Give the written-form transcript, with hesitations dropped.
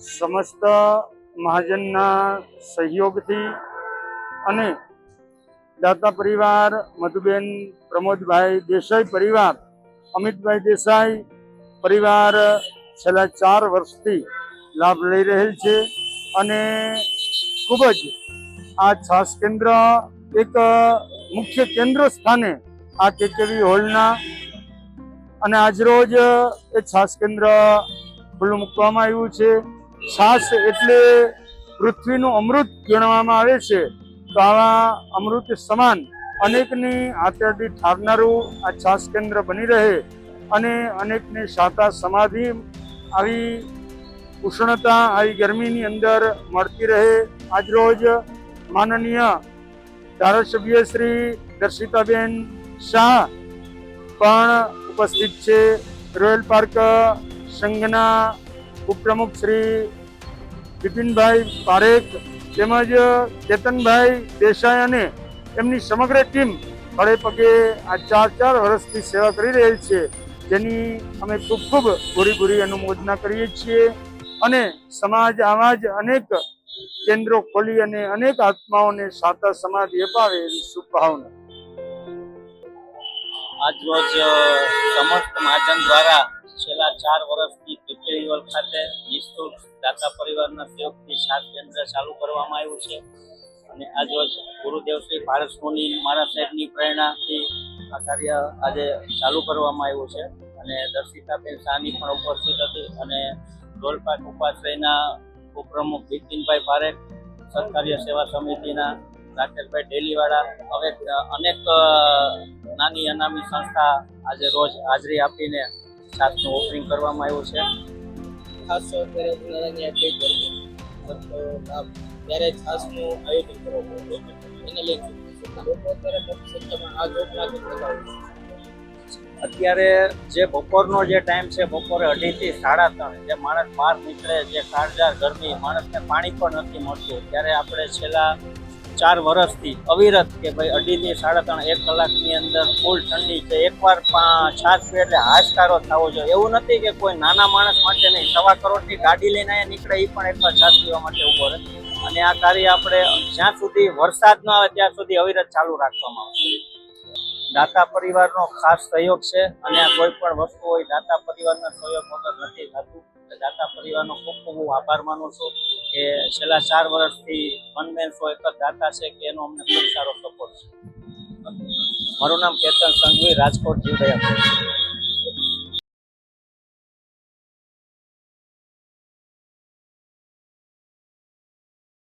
સમસ્ત મહાજનના સહયોગથી અને દાતા પરિવાર, મધુબેન પ્રમોદભાઈ દેસાઈ પરિવાર, અમિતભાઈ દેસાઈ પરિવાર છેલ્લા 4 વર્ષથી લાભ લઈ રહેલ છે અને ખૂબ જ આ છાસ કેન્દ્ર એક મુખ્ય કેન્દ્ર સ્થાને આ કેકેવી હોલના અને આજરોજ એ છાસ કેન્દ્ર ખુલ્લું મૂકવામાં આવ્યું છે. છાસ એટલે પૃથ્વીનું અમૃત ગણવામાં આવે છે, તો આવા અમૃત સમાન અનેકની આત્યાથી ઠારનારું આ છાસ કેન્દ્ર બની રહે અને અનેકને શાતા સમાધિ આવી ઉષ્ણતા, આવી ગરમીની અંદર મળતી રહે. આજરોજ માનનીય ધારાસભ્ય શ્રી દર્શિતાબેન શાહ પણ ઉપસ્થિત છે. રોયલ પાર્ક સંઘના ઉપપ્રમુખ શ્રી બિપિનભાઈ પારેખ તેમજ કેતનભાઈ દેસાઈ અને એમની સમગ્ર ટીમ ખડે પગે આ 4 વર્ષથી સેવા કરી રહેલ છે, જેની અમે ખૂબ ખૂબ પૂરી અનુમોદના કરીએ છીએ અને સમાજ આવા જ અનેક કેન્દ્રો ખોલી અને અનેક આત્માઓને સાતા સમાધિ અપાવે એવી શુભભાવના. આજરોજ સમસ્ત મહાજન દ્વારા છેલ્લા 4 વર્ષથી કેકેવી ખાતે નિઃશુલ્ક દાતા પરિવારના સહયોગથી છાસ કેન્દ્ર ચાલુ કરવામાં આવ્યું છે અને આજરોજ ગુરુદેવ શ્રી પારસ મુનિ મહારાજ સાહેબની પ્રેરણાથી આ કાર્ય આજે ચાલુ કરવામાં આવ્યું છે અને દર્શિતાબેન શાહની પણ ઉપસ્થિત હતી અને રોલપાક ઉપાશ્રયના ઉપપ્રમુખ બિપિનભાઈ પારેખ, સરકારી સેવા સમિતિના રાકેશભાઈ ડેલીવાળા, હવે અનેક નાની અનામી સંસ્થા આજે રોજ હાજરી આપીને છાસનું ઓફરિંગ કરવામાં આવ્યું છે. ખાસ ત્યારે છાસનું આયોજન કરવામાં આવ્યું એને લઈને લોકો અત્યારે સંખ્યામાં આ જોબ લાગે. અત્યારે જે બપોરનો જે ટાઈમ છે, બપોરે 2:30 થી 3:30, જે માણસ બહાર નીકળે, જે કાળઝાળ ગરમી, માણસને પાણી પણ નથી મળતું, ત્યારે આપણે છેલ્લા 4 વર્ષથી અવિરત કે ભાઈ 2:30 થી 3:30 1 કલાકની અંદર ફૂલ ઠંડી છે, એકવાર છાસ પીએ એટલે હાશકારો થવો જોઈએ. એવું નથી કે કોઈ નાના માણસ માટે નહીં, 1.25 કરોડની ગાડી લઈને અહીંયા નીકળે એ પણ એકવાર છાસ પીવા માટે ઊભો રહે અને આ કાર્ય આપણે જ્યાં સુધી વરસાદ ન આવે ત્યાં સુધી અવિરત ચાલુ રાખવામાં આવશે. દાતા પરિવારનો ખાસ સહયોગ છે અને આ કોઈ પણ વસ્તુ હોય દાતા પરિવારના સહયોગ વગર નથી થતું. દાતા પરિવારનો ખૂબ ખૂબ હું આભાર માનું છું કે છેલ્લા 4 વર્ષથી વન શો એક જ દાતા છે કે એનો અમને ખૂબ સારો સપોર્ટ છે. મારું નામ કેતન સંઘવી, રાજકોટ જીવદયા.